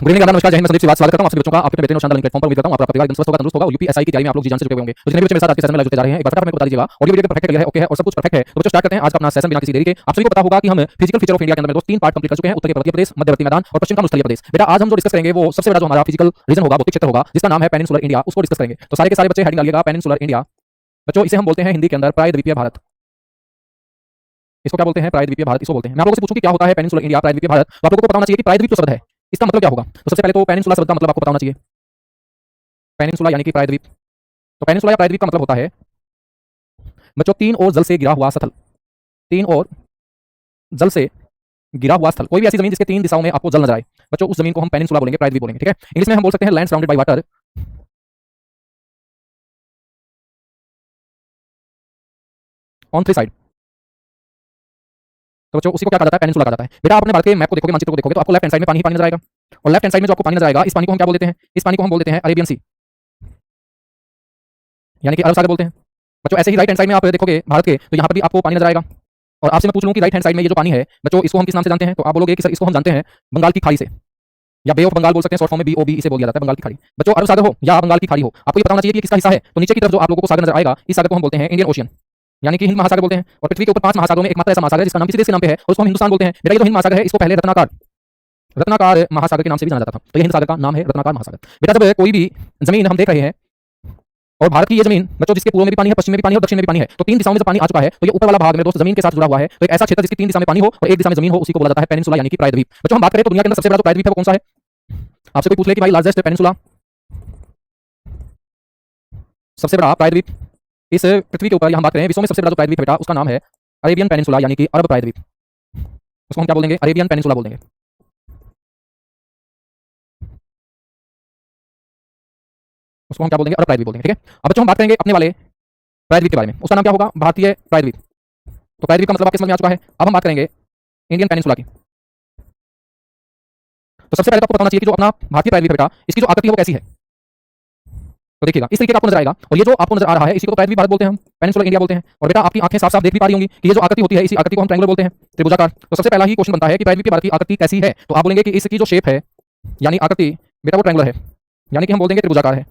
Good evening, नमस्कार, जय हिंद, मैं संदीप सिवाज स्वागत करता हूं आप सभी बच्चों का आपके बेहतरीन और शानदार प्लेटफॉर्म पर। उम्मीद करता हूं आपका परिवार एकदम स्वस्थ होगा, तंदुरुस्त होगा और यूपीएसआई की तैयारी में आप लोग जी जान से जुटे हुए होंगे। तो जितने भी बच्चे मेरे साथ आज के सेशन में लाइव जुड़ते जा रहे हैं, एक बार फटाफट मेरे को बता दीजिएगा ऑडियो वीडियो परफेक्ट है, ओके है और सब कुछ परफेक्ट है। तो बच्चों स्टार्ट करते हैं आज का अपना सेशन बिना किसी देरी के। आप सभी को पता होगा कि हम फिजिकल फीचर ऑफ इंडिया के अंदर में दोस्त 3 पार्ट कंप्लीट कर चुके हैं, उत्तर के पर्वतीय प्रदेश, मध्यवर्ती मैदान और पश्चिम का मुस्तलीय प्रदेश। बेटा आज हम जो डिस्कस करेंगे वो सबसे बड़ा जो हमारा फिजिकल रीजन होगा, भौतिक क्षेत्र होगा, जिसका नाम है पेनिनसुलर इंडिया, उसको डिस्कस करेंगे। तो सारे के सारे बच्चे हेडिंग डालिएगा पेनिनसुलर इंडिया। बच्चों इसे हम बोलते हैं हिंदी के अंदर प्रायद्वीपीय भारत। इसको क्या बोलते हैं? प्रायद्वीपीय भारत इसको बोलते हैं। मैं आप लोगों से पूछूं कि क्या होता है पेनिनसुलर इंडिया, प्रायद्वीपीय भारत, तो आप लोगों को पता होना चाहिए कि प्रायद्वीप जो शब्द है इसका मतलब क्या होगा। तो सबसे पहले तो पेनिनसुला शब्द का मतलब आपको पता होना चाहिए। पेनिनसुला यानी कि प्रायद्वीप। तो पेनिनसुला या प्रायद्वीप का मतलब होता है बच्चों तीन ओर जल से घिरा हुआ स्थल। तीन ओर जल से घिरा हुआ स्थल, कोई भी ऐसी जमीन जिसके तीन दिशाओं में आपको जल नजर आए, बच्चों उस जमीन को हम पेनिनसुला बोलेंगे, प्रायद्वीप बोलेंगे। ठीक है, इंग्लिश में हम बोल सकते हैं land surrounded by water on 3 side. तो बच्चों उसी को क्या कहा जाता है? पेनिनसुला कहा जाता है। बेटा आप अपने भारत के मैप को देखोगे, मानचित्र को देखोगे, तो आपको लेफ्ट हैंड साइड में पानी ही पानी नजर आएगा और लेफ्ट हैंड साइड में जो आपको पानी नजर आएगा, इस पानी को हम क्या बोल देते हैं? इस पानी को हम बोल देते हैं अरेबियन सी, यानी कि अरब सागर बोलते हैं। बच्चों ऐसे ही राइट हैंड साइड में आप देखोगे भारत के, तो यहाँ पर भी आपको पानी नजर आएगा। और आपसे मैं पूछ लूं कि राइट हैंड साइड में ये जो पानी है बच्चों, इसको हम किस नाम से जानते हैं? तो आप बोलोगे कि सर इसको हम जानते हैं बंगाल की खाड़ी से, या बे ऑफ बंगाल बोल सकते हैं, शॉर्ट फॉर्म में बीओबी इसे बोल दिया जाता है, बंगाल की खाड़ी। बच्चों अरब सागर हो या बंगाल की खाड़ी हो, आपको ये पता होना चाहिए कि किसका हिस्सा है। तो नीचे की तरफ जो आप लोगों को सागर नजर आएगा, इस सागर को हम बोलते हैं इंडियन ओशियन, यानी कि हिंद महासागर बोलते हैं। और पृथ्वी के ऊपर 5 महासागरों में एकमात्र ऐसा महासागर है जिसका नाम किसी देश के नाम पे है और उसको हम हिंदुस्तान बोलते हैं। बेटा ये जो हिंद महासागर है इसको पहले रत्नाकार महासागर के नाम से भी जाना जाता था, तो ये हिंद सागर का नाम है रत्नाकर महासागर। बेटा जब कोई भी जमीन हम देख रहे हैं और भारत की ये जमीन बच्चों जिसके पूर्व में भी पानी है, पश्चिम में भी पानी है और दक्षिण में भी पानी है, तो 3 दिशाओं में जब पानी आ चुका है तो ये ऊपर वाला भाग में दोस्त जमीन के साथ जुड़ा हुआ है। तो एक ऐसा क्षेत्र जिसकी 3 दिशा में पानी हो और एक दिशा में जमीन हो, उसी को बोला जाता है पेनिनसुला यानी कि प्रायद्वीप। बच्चों हम बात करें तो दुनिया के अंदर सबसे बड़ा जो प्रायद्वीप है वो कौन सा है? आपसे कोई पूछ ले कि भाई लार्जेस्ट पेनिनसुला, सबसे बड़ा प्रायद्वीप इस पृथ्वी के ऊपर, यहां हम बात करें विश्व में सबसे बड़ा जो प्रायद्वीप है बेटा उसका नाम है अरेबियन पेनिनसुला यानी कि अरब प्रायद्वीप। उसको हम क्या बोलेंगे? अरेबियन पेनिनसुला बोल देंगे। उसको हम क्या बोलेंगे? अरब प्रायद्वीप बोल देंगे। ठीक है, अब बच्चों हम बात करेंगे अपने वाले प्रायद्वीप के बारे में, उसका नाम क्या होगा? भारतीय प्रायद्वीप। तो प्रायद्वीप का मतलब आपके समझ में आ चुका है। अब हम बात करेंगे इंडियन पेनिनसुला की। तो सबसे पहले तो आपको बताना चाहिए कि जो अपना भारतीय प्रायद्वीप है बेटा, इसकी जो आकृति है वो कैसी है। तो देखिएगा इस तरीके का आपको नजर आएगा और ये जो आपको नजर आ रहा है इसी को प्रायद्वीप भारत बोलते हैं, हम पेनिनसुलर इंडिया बोलते हैं। और बेटा आपकी आंखें साफ साफ देख भी पा रही होंगी कि ये जो आकृति होती है इसी आकृति को हम ट्रायंगुलर बोलते हैं, त्रिभुजाकार। तो सबसे पहला ही क्वेश्चन बनता है कि प्रायद्वीप भारत की आकृति कैसी है। तो आप बोलेंगे कि इसकी जो शेप है यानी आकृति बेटा वो ट्रायंगुलर है, यानी कि हम बोल देंगे त्रिभुजाकार है।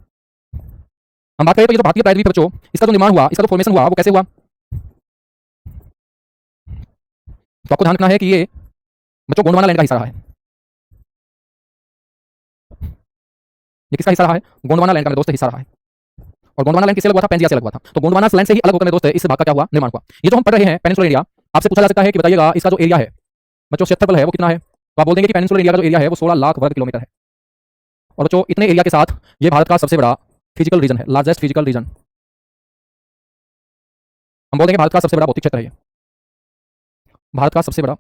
हम बात करें तो ये जो भारतीय प्रायद्वीप बच्चों इसका जो निर्माण हुआ, इसका जो फॉर्मेशन हुआ वो कैसे हुआ? तो आपको ध्यान रखना है कि ये बच्चों गोंडवाना लैंड का हिस्सा रहा है। ये किसका हिस्सा रहा है? गोंडवाना लैंड का मेरे दोस्त हिस्सा रहा है। और गोंडवाना लैंड किससे लगा हुआ था? पेंजिया से लगा हुआ था। तो गोंडवाना लैंड से ही अलग होकर मेरे दोस्त इस भाग का क्या हुआ? निर्माण हुआ। ये जो हम पढ़ रहे हैं पेनिनसुलर इंडिया, आपसे पूछा जा सकता है कि बताइएगा इसका जो एरिया है बच्चों, क्षेत्रफल है वो कितना है? तो आप बोल देंगे कि पेनिनसुलर इंडिया का जो एरिया है वो 16 लाख वर्ग किलोमीटर है। और बच्चों इतने एरिया के साथ ये भारत का सबसे बड़ा फिजिकल रीजन है, लार्जेस्ट फिजिकल रीजन। हम बोल देंगे भारत का सबसे बड़ा भौतिक क्षेत्र है ये, भारत का सबसे बड़ा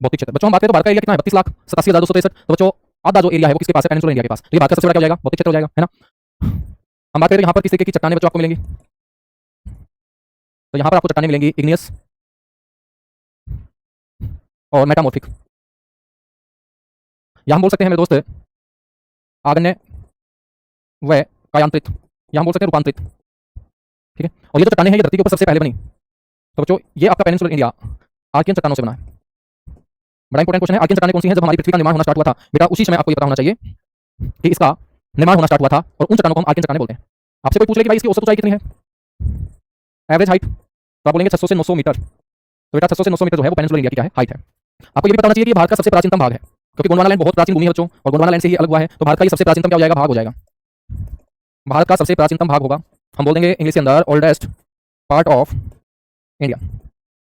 भौतिक क्षेत्र। बच्चों हम बात करें तो भारत का एरिया कितना है? 32,87,263। तो बच्चों आधा जो एरिया है वो किसके पास है? पेनिनसुलर इंडिया के पास। तो ये भारत का सबसे बड़ा क्या हो जाएगा? भौतिक क्षेत्र हो जाएगा, है ना। हम बात करें तो यहाँ पर किस तरीके की चट्टानें बच्चों आपको मिलेंगी? तो यहाँ पर आपको चट्टानें मिलेंगी इग्नियस और मेटामॉर्फिक। यहाँ हम बोल सकते हैं मेरे दोस्त आग्नेय व कायांतरित, यहाँ हम बोल सकते हैं रूपांतरित। ठीक है, और ये जो चट्टानें हैं ये धरती के ऊपर सबसे पहले बनी। तो बच्चों ये आपका पेनिनसुलर इंडिया आर्कियन चट्टानों से बना है। बड़ा इंपॉर्टेंट क्वेश्चन है, आर्कियन चट्टानें कौन सी हैं? जब हमारी पृथ्वी का निर्माण होना स्टार्ट हुआ था बेटा उसी समय आपको ये पता होना चाहिए कि इसका निर्माण होना स्टार्ट हुआ था और उन चट्टानों को हम आर्कियन चट्टानें बोलते हैं। आपसे कोई पूछ ले कि भाई इसकी औसत ऊंचाई कितनी है, एवरेज हाइट, तो आप बोलेंगे 600 से 900 मीटर। तो बेटा 600 से 900 मीटर जो है वो पेनिनसुलर इंडिया की क्या है? हाइट है। आपको ये भी पता होना चाहिए कि भारत का सबसे प्राचीनतम भाग है, क्योंकि गोंडवाना लैंड बहुत प्राचीन भूमि है बच्चों और गोंडवाना लैंड से ही अलग हुआ है। तो भारत का ये सबसे प्राचीनतम क्या हो जाएगा? भाग हो जाएगा। भारत का सबसे प्राचीनतम भाग होगा, हम बोल देंगे इंग्लिश के अंदर ओल्डेस्ट पार्ट ऑफ इंडिया।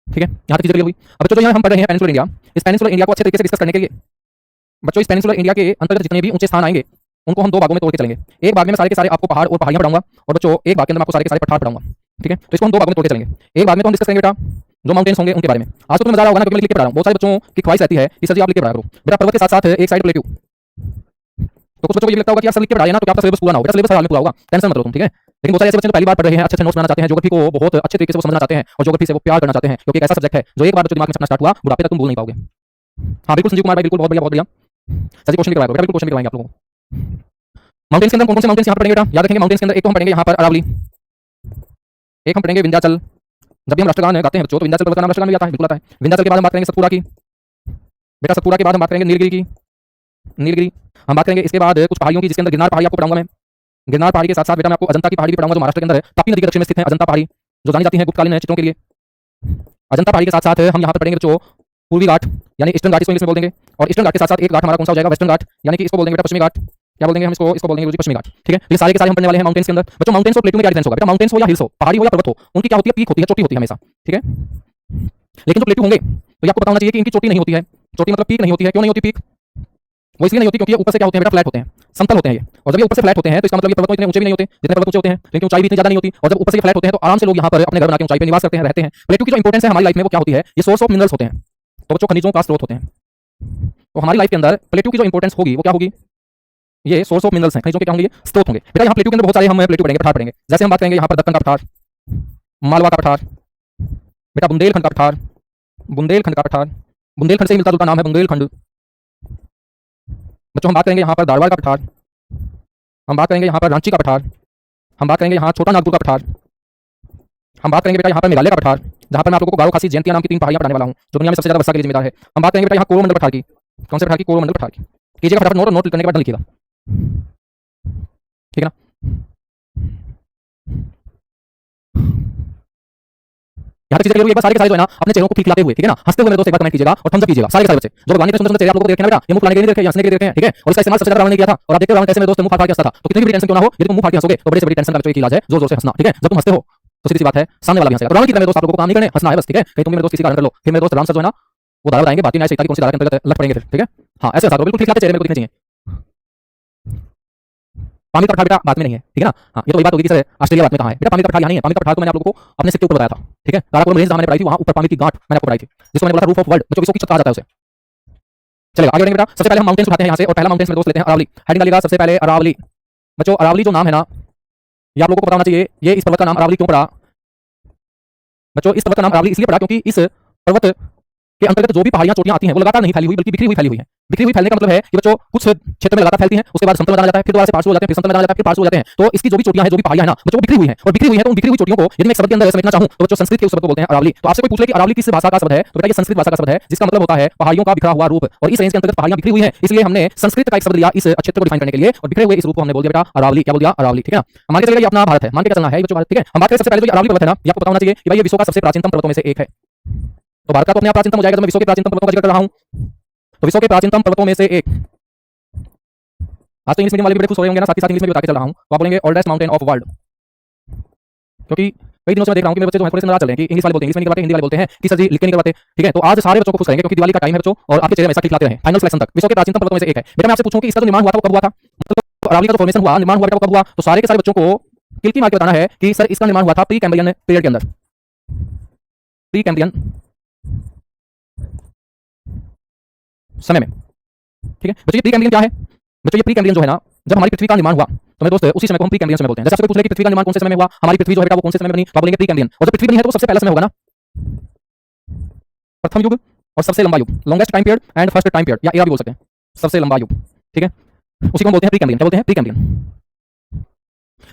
ठीक है, यहाँ तक चीजें क्लियर हुई। अब बच्चों जो यहाँ हम पढ़ रहे हैं पेनिनसुलर इंडिया, इस पेनिनसुलर इंडिया को अच्छे तरीके से डिस्कस करने के लिए बच्चों इस पेनिनसुलर इंडिया के अंतर्गत जितने भी ऊंचे स्थान आएंगे उनको हम 2 भागों में तोड़ के चलेंगे। एक भाग में मैं सारे के सारे आपको पहाड़ और पहाड़ियां पढ़ाऊंगा और बच्चों एक भाग के अंदर मैं आपको सारे के सारे पठार पढ़ाऊंगा। ठीक है, तो इसको हम 2 भागों में तोड़ के चलेंगे। एक भाग में तो हम डिस्कस करेंगे बेटा जो माउंटेन्स होंगे उनके बारे में। आज तो तुम्हें मजा आ रहा होगा ना, क्योंकि मैं लिख के पढ़ा रहा हूं। बहुत सारे बच्चों की ख्वाहिश रहती है कि सर जी आप लिख के पढ़ा करो बेटा पर्वत के साथ साथ एक साइड प्लेट्यू। तो कुछ बच्चों को ये लगता होगा कि यार सर लिख के पढ़ाया ना तो क्या आपका सिलेबस पूरा ना हो। बेटा सिलेबस हर हाल में पूरा होगा, टेंशन मत लो तुम। ठीक है, लेकिन बहुत सारे ऐसे बच्चे तो पहली बार पढ़ रहे हैं, अच्छे नोट्स बनाना चाहते हैं, ज्योग्राफी को बहुत अच्छे तरीके से वो समझना चाहते हैं और ज्योग्राफी से वो प्यार करना चाहते हैं, क्योंकि एक ऐसा सब्जेक्ट है जो एक बार बच्चों दिमाग में छपना स्टार्ट हुआ बुढ़ापे तक तुम भूल नहीं पाओगे। हाँ बिल्कुल संजीव कुमार भाई, बिल्कुल बहुत बढ़िया बहुत बढ़िया। सर जी क्वेश्चन भी करवाएगा बेटा, बिल्कुल क्वेश्चन भी करवाएंगे आप लोगों को। माउंटेन्स के अंदर कौन कौन से माउंटेन्स यहाँ पर पढ़ेंगे बेटा? याद रखेंगे माउंटेन्स के अंदर एक तो हम पढ़ेंगे यहाँ पर अरावली, एक हम पढ़ेंगे विंध्याचल। जब भी हम राष्ट्रगान गाते हैं बच्चों तो विंध्याचल पर्वत का नाम राष्ट्रगान में आता है, बिल्कुल आता है। विंध्याचल के बाद हम बात करेंगे सतपुड़ा की, बेटा सतपुरा के बाद हम बात करेंगे नीलगिरी की। नीलगिरी हम बात करेंगे इसके बाद कुछ पहाड़ियों की, जिसके अंदर गिरनार पहाड़ी आपको पढ़ाऊंगा मैं। गिरनार पहाड़ी के साथ साथ बेटा मैं आपको अजंता की पहाड़ी भी पढ़ाऊंगा, जो महाराष्ट्र के अंदर है, तापी नदी के दक्षिण में स्थित है अजंता पहाड़ी, जो जानी जाती है गुप्तकालीन चित्रों के लिए। अजंता पहाड़ी के साथ साथ हम यहाँ पर पढ़ेंगे बच्चों पूर्वी घाट, यानी ईस्टर्न घाट इसको इंग्लिश में बोल देंगे। और ईस्टर्न घाट के साथ साथ एक घाट हमारा कौन सा हो जाएगा, वेस्टर्न घाट, यानी कि इसको बोल देंगे बेटा पश्चिमी घाट। क्या बोलेंगे हम इसको बोलेंगे पश्चिमी घाट। ठीक है, ये सारे के सारे हम पढ़ने वाले हैं माउंटेन्स के अंदर। बच्चों माउंटेन्स और प्लेटू में क्या डिफरेंस होगा, बेटा माउंटेन्स हो या हिल्स हो, पहाड़ी हो या पर्वत हो, उनकी क्या होती है, पीक होती है, चोटी होती है हमेशा। ठीक है, लेकिन जो प्लेटू होंगे तो ये आपको पता होना चाहिए कि इनकी चोटी नहीं होती है। चोटी मतलब पीक नहीं होती है। क्यों नहीं होती पीक, वो इसलिए नहीं होती क्योंकि ऊपर से क्या होते हैं बेटा, फ्लैट होते हैं, समतल होते हैं ये। और जब ये ऊपर से फ्लैट होते हैं तो इसका मतलब ये पर्वत इतने ऊंचे भी नहीं होते जितने पर्वत ऊंचे होते हैं, लेकिन ऊंचाई भी इतनी ज्यादा नहीं होती। और जब ऊपर से फ्लैट होते हैं तो आराम से लोग यहाँ पर अपने घर बना के ऊंचाई पे निवास करते हैं, रहते हैं। प्लेटू की जो इंपॉर्टेंस है हमारी लाइफ में वो क्या होती है, ये सोर्स ऑफ मिनरल्स होते हैं, तो बच्चों खनिजों का स्रोत होते हैं। तो हमारी लाइफ के अंदर प्लेटू की जो इंपॉर्टेंस होगी वो क्या होगी, ये सोर्स ऑफ मिनरल्स हैं, खनिजों के क्या होंगे, ये स्रोत होंगे। बेटा यहाँ प्लेटू के अंदर बहुत सारे हम प्लेटू पढ़ेंगे, पठार पढ़ेंगे। जैसे हम बात करेंगे यहाँ पर दक्कन का पठार, मालवा का पठार, बेटा बुंदेलखंड का पठार, बुंदेलखंड का पठार, बुंदेलखंड से मिलता जुलता नाम है बुंदेलखंड। बच्चों हम बात करेंगे यहाँ पर धारवाड़ का पठार, हम बात करेंगे यहाँ पर रांची का पठार, हम बात करेंगे यहाँ छोटा नागपुर का पठार, हम बात करेंगे बेटा यहाँ पर मेघालय का पठार, जहाँ पर मैं आप लोगों को गारो खासी जयंतिया नाम की 3 पहाड़ियां पढ़ाने वाला हूँ, जो दुनिया में सबसे ज्यादा वर्षा के लिए जिम्मेदार है। हम बात करेंगे बेटा यहाँ कोरोमंडल पठार की। कौन से पठार की, कोरोमंडल पठार की। कीजिएगा फटाफट नोट, और नोट करने के बाद लिखिएगा, ठीक है ना। यहाँ तक चीजें एक बार सारे के सारे जो है ना अपने चेहरों को खिलाते हुए, ठीक है ना, हंसते हुए मेरे दोस्त एक बार कमेंट कीजिएगा और थम्स अप कीजिएगा सारे के सारे बच्चे। जो भगवान के सुंदर सुंदर चेहरे आप लोगों को देखे ना बेटा, ये मुंह फुलाने के लिए देखे, हंसने के लिए देखे हैं, ठीक है। और इसका इस्तेमाल सबसे ज्यादा रावण ने किया था। और आप देखते हो रावण कैसे मेरे दोस्त मुंह फाड़ फाड़ के हंसता था। तो कितनी भी टेंशन क्यों ना हो, यदि तुम मुंह फाड़ के हंसोगे तो बड़े से बड़ी टेंशन का बच्चों एक इलाज है, जोर जोर से हंसना। ठीक है, जब तुम हंसते हो तो सीधी सी बात है सामने वाला भी हंसेगा। रावण की तरह मेरे दोस्त आप लोगों को काम नहीं करने, हंसना है बस। ठीक है, कहीं तुम मेरे दोस्त किसी कारण कर लो, फिर मेरे दोस्त राम सर जो है ना वो धारा बताएंगे, भारतीय न्याय संहिता की कौन सी धारा के अंतर्गत लग पड़ेंगे फिर। ठीक है, हाँ ऐसे हंसा करो, बिल्कुल खिलाते चेहरे मेरे को दिखने चाहिए। पानी का पठार बेटा बात में नहीं है, ठीक है ना। हाँ ये तो वही बात होगी कि सर ऑस्ट्रेलिया बात में कहाँ है, बेटा पानी का पठार यहाँ नहीं है। पानी का पठार तो मैंने आप लोगों को अपने सिर के ऊपर बताया था, ठीक है। काराकोरम रेंज जहाँ मैंने पढ़ाई थी वहाँ ऊपर पानी की गांठ मैंने आपको पढ़ाई थी, जिसको मैंने बोला था रूफ ऑफ वर्ल्ड, बच्चों विश्व की छत कहा जाता है उसे। चलेगा आगे बढ़ेंगे बेटा। सबसे पहले हम माउंटेन्स उठाते हैं यहाँ से, और पहला माउंटेन्स में दोस्त लेते हैं अरावली। हेडिंग डालिएगा सबसे पहले अरावली। बच्चों अरावली जो नाम है ना, ये आप लोगों को पता होना चाहिए, ये इस पर्वत का नाम अरावली क्यों पड़ा। बच्चों इस पर्वत का नाम अरावली इसलिए पड़ा क्योंकि इस पर्वत के अंतर्गत जो भी पहाड़ियां चोटियां आती हैं वो लगातार नहीं फैली हुई, बल्कि बिखरी हुई फैली हुई है। बिखरी हुई फैलने का मतलब है कि बच्चों कुछ क्षेत्र में लगातार फैलती हैं, उसके बाद समतल मैदान आ जाता है, फिर दोबारा से पार्श्व हो जाते हैं, फिर समतल मैदान आ जाता है, फिर पार्श्व हो जाते हैं। तो इसकी जो भी चोटियां हैं, जो भी पहाड़ियां हैं ना बच्चों, बिखरी हुई हैं। और बिखरी हुई है तो उन बिखरी हुई चोटियों को यदि मैं एक शब्द के अंदर समेटना चाहूं तो बच्चों संस्कृत के उस शब्द को बोलते हैं अरावली। तो आपसे कोई पूछ ले कि अरावली किस भाषा का शब्द है, तो बेटा ये संस्कृत भाषा का शब्द है, जिसका मतलब होता है पहाड़ियों का बिखरा हुआ रूप। और इस रेंज के अंतर्गत पहाड़ियां बिखरी हुई हैं, इसलिए हमने संस्कृत का एक शब्द लिया इस क्षेत्र को डिफाइन करने के लिए, और बिखरे हुए इस रूप को हमने बोल दिया बेटा अरावली। क्या बोल दिया, अरावली। ठीक है ना, मान के चलिए ये अपना भारत है, मान के चलना है बच्चों भारत। ठीक है, हम बात करें सबसे पहले जो अरावली पर्वत है ना, ये आपको पता होना चाहिए कि भाई ये विश्व का सबसे प्राचीनतम पर्वतों में से एक है। तो भारत का तो अपने आप प्राचीनतम हो जाएगा जब मैं विश्व के प्राचीनतम पर्वतों का जिक्र कर रहा हूं। तो विश्व के प्राचीनतम पर्वतों में से एक, आज तो इंग्लिश मीडियम वाले भी बड़े खुश हो रहे होंगे ना, साथ ही साथ इंग्लिश में भी बता के चल रहा हूं। तो आप बोलेंगे ओल्डेस्ट माउंटेन ऑफ वर्ल्ड, क्योंकि कई दिनों से मैं देख रहा हूं कि मेरे बच्चे जो हैं थोड़े से नाराज चल रहे हैं कि इंग्लिश वाले बोलते हैं, इंग्लिश में नहीं करवाते, हिंदी वाले बोलते हैं कि सर जी लिख के नहीं करवाते। ठीक है, तो आज सारे बच्चों को खुश करेंगे क्योंकि दिवाली का टाइम है बच्चों, और आपके चेहरे हमेशा खिलखिलाते रहें फाइनल सिलेक्शन तक। विश्व के प्राचीनतम पर्वतों में से एक है। बेटा मैं आपसे पूछूं कि इसका जो निर्माण हुआ था वो कब हुआ था, मतलब अरावली का जो फॉर्मेशन हुआ, निर्माण हुआ बेटा कब हुआ, तो सारे के सारे बच्चों को किलकी मार के बताना है कि सर इसका निर्माण हुआ था प्री कैम्ब्रियन पीरियड के अंदर, प्री कैम्ब्रियन समय में। ठीक है बच्चों, ये प्री कैम्ब्रियन क्या है, बच्चों ये प्री कैम्ब्रियन जो है ना, जब हमारी पृथ्वी का निर्माण हुआ तो मेरे दोस्त उसी समय को हम प्री कैम्ब्रियन समय बोलते हैं। जैसे आपसे पूछ ले कि पृथ्वी का निर्माण कौन से समय में हुआ, हमारी पृथ्वी जो है बेटा वो कौन से समय में बनी, तो आप बोलेंगे प्री कैम्ब्रियन। और जब पृथ्वी बनी है तो वो सबसे पहला समय होगा ना, प्रथम युग और सबसे लंबा युग, longest time period and first time period, या एरा भी बोल सकते हैं, सबसे लंबा युग। ठीक है, उसी को हम बोलते हैं प्री कैम्ब्रियन। क्या बोलते हैं, प्री कैम्ब्रियन।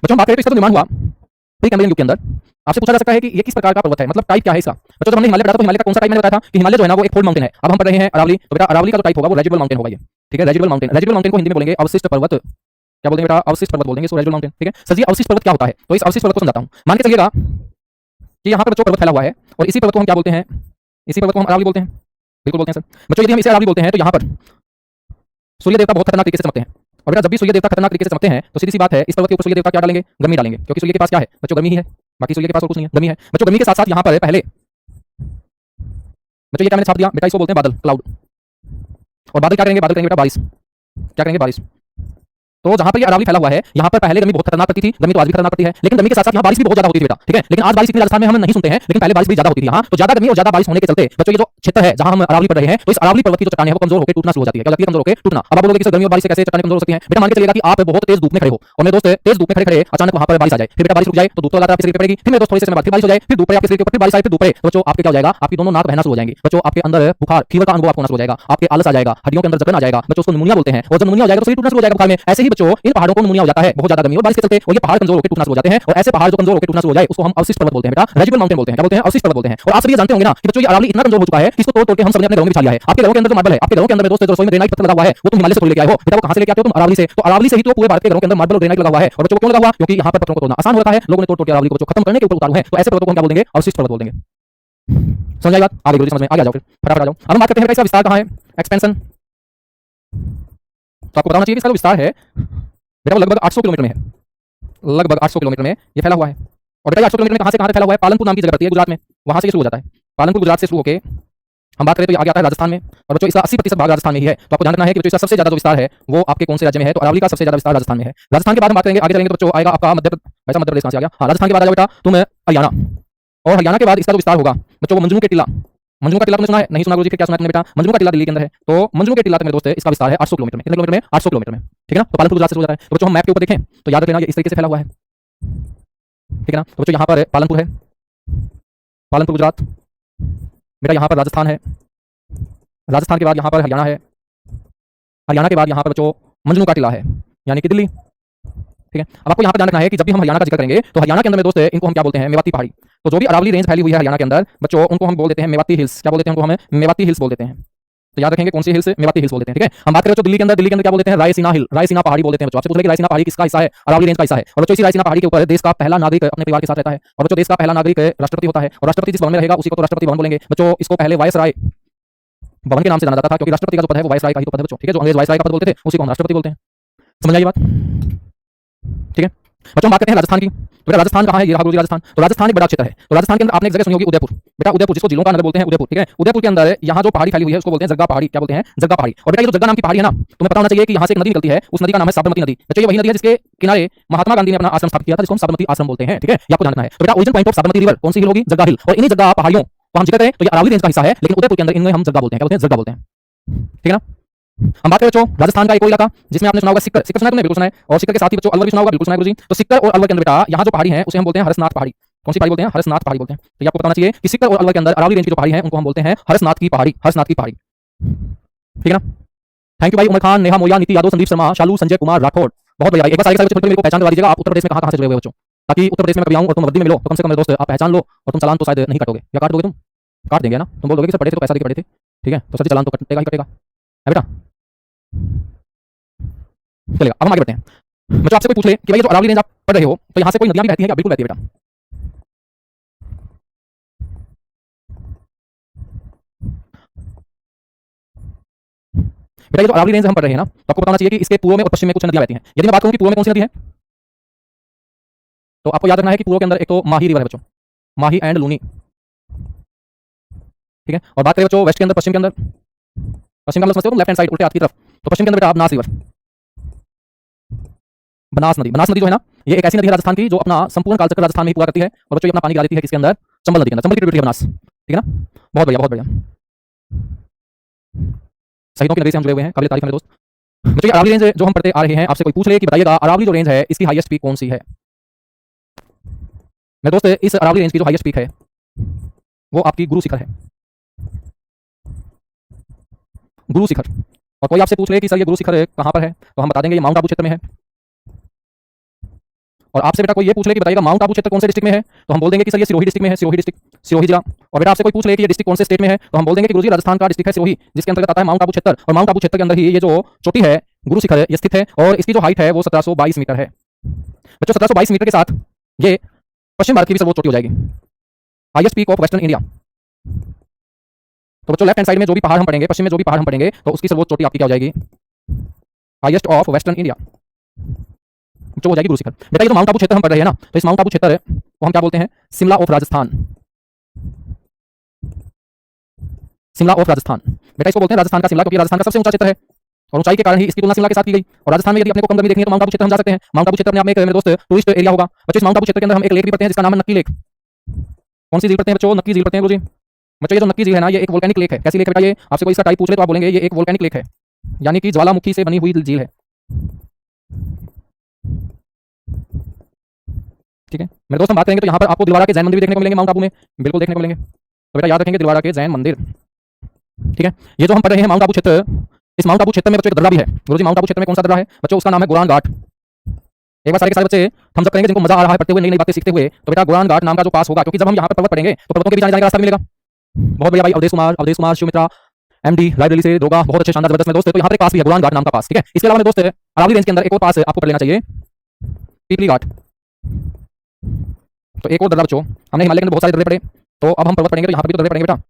बच्चों हम बात करें तो इसका तो निर्माण हुआ प्री कैम्ब्रियन युग के अंदर। आपसे पूछा जा सकता है कि ये किस प्रकार का पर्वत है, मतलब टाइप क्या है इसका। बच्चों जब हमने हिमालय पढ़ा था तो हिमालय का कौन सा टाइप मैंने बताया था कि हिमालय जो है ना वो एक फोल्ड माउंटेन है। अब हम पढ़ रहे हैं अरावली, तो बेटा अरावली का जो टाइप होगा वो रेजिडुअल माउंटेन होगा ये। ठीक है, रेजिडुअल माउंटेन। रेजिडुअल माउंटेन को हिंदी में बोलेंगे अवशिष्ट पर्वत। क्या बोलेंगे बेटा, अवशिष्ट पर्वत बोलेंगे, सो रेजिडुअल माउंटेन। ठीक है सर जी, अवशिष्ट पर्वत क्या होता है, तो इस अवशिष्ट पर्वत को समझाता हूं। मान के चलिएगा कि यहाँ पर बच्चों पर्वत फैला हुआ है, और इसी पर्वत को हम क्या बोलते हैं, इसी पर्वत को हम अरावली बोलते हैं। बिल्कुल बोलते हैं सर। बच्चों यदि हम इसे अरावली बोलते हैं तो यहाँ पर सूर्य देवता बहुत खतरनाक तरीके से चमकते हैं, और बेटा जब भी सूर्य देवता खतरनाक तरीके से चमकते हैं तो सीधी सी बात है इस पर्वत के ऊपर सूर्य देवता क्या डालेंगे, गर्मी डालेंगे, क्योंकि सूर्य के पास क्या है बच्चों, गर्मी ही है। बाकी सूर्य के पास और कुछ नहीं है, गर्मी है। बच्चों गर्मी के साथ साथ यहाँ पर पहले बच्चों ये क्या मैंने छाप दिया बेटा, इसको बोलते हैं बादल, क्लाउड। और बादल क्या करेंगे, बादल करेंगे बेटा बारिश। क्या करेंगे, बारिश। तो जहां पर ये अरावली फैला हुआ है, यहाँ पर पहले गर्मी बहुत खतरनाक पड़ती थी, गर्मी तो आज भी खतरनाक पड़ती है, लेकिन गर्मी के साथ साथ यहाँ बारिश भी बहुत ज्यादा होती थी बेटा। ठीक है, लेकिन आज बारिश इतनी राजस्थान में हम नहीं सुनते हैं, लेकिन पहले बारिश भी ज्यादा होती थी यहाँ। तो ज्यादा गर्मी और ज्यादा बारिश होने के चलते बच्चों ये जो क्षेत्र है जहां हम अरावली पढ़ रहे हैं, तो इस अरावली पर्वत की जो चट्टानें हैं वो कमजोर होकर टूटना शुरू हो जाती है। क्या होती है, कमजोर होकर टूटना। अब आप बोलोगे कि गर्मी और बारिश से कैसे चट्टानें कमजोर हो सकती हैं। बेटा मान के चलिएगा कि आप बहुत तेज धूप में खड़े हो, और मेरे दोस्त तेज धूप में खड़े खड़े अचानक वहां पर बारिश आ जाए, फिर बेटा बारिश रुक जाए तो धूप तो लगातार आपके शरीर पर पड़ेगी, फिर मेरे दोस्त थोड़ी सी समय बाद फिर बारिश हो जाए, फिर धूप पर आपके शरीर के ऊपर बारिश आए, फिर धूप पर बच्चों आपके क्या हो जाएगा, आपकी दोनों नाक बहना शुरू हो जाएंगी। बच्चों आपके अंदर बुखार, फीवर का अनुभव आपको होना शुरू हो जाएगा, आपके आलस आ जाएगा, हड्डियों के अंदर जकड़न आ जाएगा, बच्चों उसको निमोनिया बोलते हैं। और जब निमोनिया हो जाएगा तो शरीर टूटना शुरू हो जाएगा बुखार में। ऐसे ही बच्चों इन पहाड़ों को निमोनिया हो जाता है, बहुत ज्यादा गर्मी और बारिश के चलते, और ये पहाड़ कमजोर होकर टूटना शुरू हो जाते हैं। और ऐसे पहाड़ जो कमजोर होकर टूटना शुरू हो जाए उसको हम अवशिष्ट पर्वत बोलते हैं बेटा, रेजिडुअल माउंटेन बोलते हैं। क्या बोलते हैं? अवशिष्ट पर्वत बोलते हैं। और आप सभी ये जानते होंगे ना कि बच्चों ये अरावली इतना कमजोर हो चुका है कि इसको तोड़ तोड़ के हम सबने अपने घरों में बिछा लिया है। आपके घरों के अंदर जो मार्बल है, आपके घरों के अंदर दोस्त जो रसोई में ग्रेनाइट पत्थर लगा हुआ है, वो तुम हिमालय से तोड़ लेके आए हो बेटा। वो कहां से लेके आते हो? तुम अरावली से। तो अरावली से ही तो पूरे भारत के घरों के अंदर मार्बल और ग्रेनाइट लगा हुआ है। और बच्चों को क्यों लगा हुआ? क्योंकि यहाँ पर पत्थरों को तोड़ना आसान होता है, लोगों ने तोड़ तोड़ के अरावली को खत्म करने के ऊपर उतारू है। तो ऐसे पर्वतों को हम क्या बोल देंगे? अवशिष्ट पर्वत बोल देंगे। समझ आई बात? आगे समझ में आगे आ जाओ। अब हम बात करते हैं इसका विस्तार कहाँ है, एक्सपेंशन। तो आपको बताना चाहिए कि इसका जो विस्तार है बेटा वो लगभग 800 किलोमीटर में है, लगभग 800 किलोमीटर में ये फैला हुआ है। और बेटा 800 किलोमीटर में कहां से कहां तक फैला हुआ है? पालनपुर नाम की जगह पड़ती है गुजरात में, वहां से ये शुरू हो जाता है। पालनपुर गुजरात से शुरू होकर हम बात करें तो ये आगे आता है राजस्थान में। और बच्चों इसका 80% भाग राजस्थान में ही है। तो आपको ध्यान रखना है कि बच्चों इसका सबसे ज्यादा जो विस्तार है वो आपके कौन से राज्य में है? तो अरावली का सबसे ज्यादा विस्तार राजस्थान में है। राजस्थान के बाद हम बात करेंगे, आगे चलेंगे तो बच्चों आएगा आपका मध्य प्रदेश कहां से आ गया? हाँ, राजस्थान के बाद आ जाओ बेटा तुम हरियाणा। और हरियाणा के बाद इसका जो विस्तार होगा बच्चों वो मंजनू के टीला। मंजनू का टीला तुमने सुना है? नहीं सुना गुरुजी? फिर क्या सुना तुमने बेटा? मंजनू का टीला दिल्ली के अंदर है। तो मंजनू के टीला तक मेरे दोस्त इसका विस्तार है 800 किलोमीटर में। कितने किलोमीटर में? 800 किलोमीटर में। ठीक है ना? तो पालनपुर गुजरात से शुरू हो जाता है। तो बच्चों हम मैप के ऊपर देखें तो याद रखना ये इस तरीके से फैला हुआ है। ठीक है ना? तो बच्चों यहाँ पर पालनपुर है, पालनपुर गुजरात बेटा। यहाँ पर राजस्थान है, राजस्थान के बाद यहाँ पर हरियाणा है, हरियाणा के बाद यहाँ पर बच्चों मंजनू का टीला है यानी कि दिल्ली। ठीक है? अब आपको यहाँ पर ध्यान रखना है कि जब भी हम हरियाणा का जिक्र करेंगे तो हरियाणा के अंदर में दोस्त इनको हम क्या बोलते हैं? मेवाती पहाड़ी। तो जो भी अरावली रेंज फैली हुई है हरियाणा के अंदर बच्चों उनको हम बोल देते हैं मेवाती हिल्स। क्या बोलते हैं? उनको हम मेवाती हिल्स बोल देते हैं। तो याद रखेंगे कौन सी हिल्स? मेवाती हिल्स बोल देते हैं। ठीक है? हम बात करें तो दिल्ली के अंदर क्या बोलते हैं? रायसीना हिल, रायसीना पहाड़ी बोल देते हैं बच्चों। आपसे पूछ ले कि रायसीना पहाड़ी किसका हिस्सा है? अरावली रेंज का हिस्सा है। और बच्चों इसी रायसीना पहाड़ी के ऊपर देश का पहला नागरिक अपने परिवार के साथ रहता है। और बच्चों देश का पहला नागरिक राष्ट्रपति होता है। और राष्ट्रपति जिस भवन में रहेगा उसी को तो राष्ट्रपति भवन बोलेंगे बच्चों। इसको पहले वायसराय भवन के नाम से जाना जाता था क्योंकि राष्ट्रपति का जो पद है वो वायसराय का ही तो पद है बच्चों। ठीक है? जो अंग्रेज वायसराय का पद बोलते थे उसी को हम राष्ट्रपति बोलते हैं। समझ आई बात? ठीक है बच्चों, हम बात करते हैं राजस्थान की। तो बेटा राजस्थान कहाँ है? ये रहा गुरुजी राजस्थान। तो राजस्थान एक बड़ा क्षेत्र है। तो राजस्थान के अंदर आपने एक जगह सुनी होगी उदयपुर बेटा, उदयपुर जिसको जिलों का नगर बोलते हैं उदयपुर। ठीक है? उदयपुर के अंदर यहाँ जो पहाड़ी फैली हुई है उसको बोलते हैं जग्गा पहाड़ी। क्या बोलते हैं? जग्गा पहाड़ी। और बेटा ये जो जग्गा नाम की पहाड़ी है ना, तुम्हें पता होना चाहिए कि यहाँ से एक नदी निकलती है, उस नदी का नाम है साबरमती नदी। बच्चों ये वही नदी है जिसके किनारे महात्मा गांधी ने अपना आश्रम स्थापित किया था, जिसको हम साबरमती आश्रम बोलते हैं। ठीक है? ये आपको जानना है। तो बेटा origin point of Sabarmati river कौन सी हिल होगी? जग्गा हिल। और इन्हीं जग्गा पहाड़ियों को हम जिक्र करें तो ये अरावली रेंज का हिस्सा है, लेकिन उदयपुर के अंदर इनमें हम जग्गा बोलते हैं। क्या बोलते हैं? जग्गा बोलते हैं। ठीक है ना? हम बात करें बच्चों राजस्थान का एक और इलाका जिसमें आपने सुना होगा सिक्कर। सिक्कर सुना है तुमने? बिल्कुल सुना है। और सिक्कर के साथ ही बच्चों अलवर भी सुना होगा? बिल्कुल सुना है गुरुजी। तो सिक्कर और अलवर के अंदर बेटा यहाँ जो पहाड़ी है उसे हम बोलते हैं हरसनाथ पहाड़ी। कौन सी पहाड़ी बोलते हैं? हरसनाथ पहाड़ी बोलते हैं। तो ये आपको बताना चाहिए कि सिक्कर और अलवर के अंदर अरावली रेंज की जो पहाड़ी है उनको हम बोलते हैं हरसनाथ की पहाड़ी, हरसनाथ की पहाड़ी। ठीक है ना? थैंक यू भाई। उमर खान, नेहा मोया, नीति यादव, संदीप शर्मा, शालू, संजय कुमार राठौड़, बहुत बढ़िया भाई। एक बार सारे बच्चों मेरे को पहचान करवा दीजिएगा आप उत्तर प्रदेश में कहाँ से जुड़े हुए बच्चों, ताकि उत्तर प्रदेश में कभी आऊँ और तुम वर्दी में मिलो तो कम से कम मेरे दोस्त आप पहचान लो। और तुम चालान तो शायद नहीं काटोगे, या काट दोगे? तुम काट देंगे ना? तुम बोलोगे कि सर पढ़े थे तो पैसा देके पढ़े थे। ठीक है? तो सर चालान तो कटेगा ही कटेगा है बेटा। चलेगा। अब हम आगे बढ़ते हैं। बच्चों आपसे कोई पूछ ले कि भाई ये जो अरावली रेंज आप पढ़ रहे हो तो यहाँ से कोई नदियां भी बहती हैं क्या? बिल्कुल बहती है बेटा। बेटा ये जो अरावली रेंज हम पढ़ रहे हैं ना, तो आपको बताना चाहिए कि इसके पूर्व में और पश्चिम में कुछ नदियां बहती हैं। यदि मैं बात करूं कि पूर्व में कौन सी नदी है, तो आपको याद रखना है कि पूर्व के अंदर एक तो माही रिवर है बच्चों, माही एंड लूनी। ठीक है? और बात करें बच्चों वेस्ट के अंदर, पश्चिम के अंदर, पश्चिम का मतलब समझते हो तुम? लेफ्ट हैंड साइड उल्टे हाथ की तरफ। तो पश्चिम के अंदर बेटा आप बनास रिवर, बनास नदी। बनास नदी जो है ना, ये एक ऐसी नदी है राजस्थान की जो अपना संपूर्ण कालचक्र राजस्थान में ही पूरा करती है। और बच्चों ये अपना पानी गिरा देती है किसके अंदर? चंबल नदी के अंदर। चंबल की ट्रिब्यूटरी है बनास। ठीक है ना? बहुत बढ़िया, बहुत बढ़िया। शहीदों की नगरी से हम जुड़े हुए हैं, काबिल तारीफ है मेरे दोस्त। बच्चों ये अरावली रेंज जो हम पढ़ते आ रहे हैं, आपसे कोई पूछ ले कि बताइएगा अरावली जो रेंज है इसकी हाईएस्ट पीक कौन सी है? मेरे दोस्त इस अरावली रेंज की जो हाईएस्ट पीक है वो आपकी गुरु शिखर है, गुरु शिखर। और कोई आपसे पूछ ले कि सर ये गुरु शिखर कहाँ पर है, तो हम बता देंगे ये माउंट आबू क्षेत्र में है। और आपसे बेटा कोई ये पूछ ले कि बताइएगा माउंट आबू क्षेत्र कौन से डिस्ट्रिक्ट में है, तो हम बोल देंगे कि सर ये सिरोही डिस्ट्रिक्ट में है, सिरोही डिस्ट्रिक्ट, सिरोही जिला। और बेटा आपसे कोई पूछ ले कि ये डिस्ट्रिक्ट कौन से स्टेट में है, तो हम बोल देंगे कि गुरुजी राजस्थान का डिस्ट्रिक्ट है सिरोही, जिसके अंतर्गत आता है माउंट आबू क्षेत्र। और माउंट आबू क्षेत्र के अंदर ही ये जो चोटी है गुरु शिखर ये स्थित है। और इसकी जो हाइट है वो 1722 मीटर है बच्चों। 1722 मीटर के साथ ये पश्चिम भारत की भी सर्वोच्च चोटी हो जाएगी, highest peak of western India. तो बच्चों लेफ्ट हैंड साइड में जो भी पहाड़ हम पढ़ेंगे, पश्चिम में जो भी पहाड़ हम पढ़ेंगे, तो उसकी सर्वोच्च चोटी आपकी क्या हो जाएगी? हाईएस्ट ऑफ वेस्टर्न इंडिया जो हो जाएगी गुरु शिखर। बेटा ये जो माउंट आबू क्षेत्र हम पढ़ रहे हैं ना, तो इस माउंट आबू क्षेत्र को हम क्या बोलते हैं? Shimla of Rajasthan, Shimla of Rajasthan. बेटा इसको बोलते हैं राजस्थान का शिमला, क्योंकि राजस्थान का सबसे ऊंचा क्षेत्र है और ऊंचाई के कारण ही इसकी तुलना शिमला के साथ की गई। और राजस्थान में यदि अपने को कम गर्मी देखनी है तो माउंट आबू क्षेत्र हम जा सकते हैं। माउंट आबू क्षेत्र में आप मेरे दोस्त टूरिस्ट एरिया होगा बच्चों। इस माउंट आबू क्षेत्र के अंदर हम एक लेक भी पढ़ते हैं जिसका नाम है नक्की लेक। कौन सी झील पढ़ते हैं बच्चों? नक्की झील पढ़ते हैं गुरुजी। बच्चों ये जो नक्की झील है ना, ये एक वोल्केनिक लेक है। कैसी लेक है बेटा? ये आपसे कोई इसका टाइप पूछ ले तो आप बोलेंगे ये एक वोल्केनिक लेक है, यानी कि ज्वालामुखी से बनी हुई झील है। ठीक है मेरे दोस्त, हम बात करेंगे तो यहाँ पर आपको दिलवाड़ा के जैन मंदिर भी देखने को मिलेंगे माउंट आबू में, बिल्कुल देखने को मिलेंगे। तो बेटा याद रखेंगे दिलवाड़ा के जैन मंदिर। ठीक है? ये जो हम पढ़ रहे हैं माउंट आबू क्षेत्र, इस माउंट आबू क्षेत्र में बच्चों एक दर्रा भी है। गुरुजी माउंट आबू क्षेत्र में कौन सा दर्रा है बच्चों? उसका नाम है गोरान घाट। एक बार सारे के सारे बच्चे थम्स अप करेंगे जिनको मजा आ रहा है पढ़ते हुए, नई नई बातें सीखते हुए। तो बेटा गोरान घाट नाम का जो पास होगा, क्योंकि जब हम यहाँ पर पर्वत पढ़ेंगे तो पर्वतों के बीच आने जाने का रास्ता भी मिलेगा। बहुत बढ़िया भाई, अवधेश कुमार शिवमित्रा एमडी लाइब्रेरी से दोगा, बहुत अच्छे शानदार जबरदस्त मेरे दोस्त है। तो यहाँ पर एक पास भी है गोरान घाट नाम का पास, ठीक है। इसके अलावा मेरे दोस्त है अरावली रेंज के अंदर एक और पास आपको पढ़ लेना चाहिए, पीपली घाट। तो एक और दर्रा बच्चों, हमने हिमालय के अंदर बहुत सारे दर्रे पढ़े, तो अब हम पर्वत पढ़ेंगे तो यहाँ पर भी तो दर्रे पढ़ेंगे बेटा।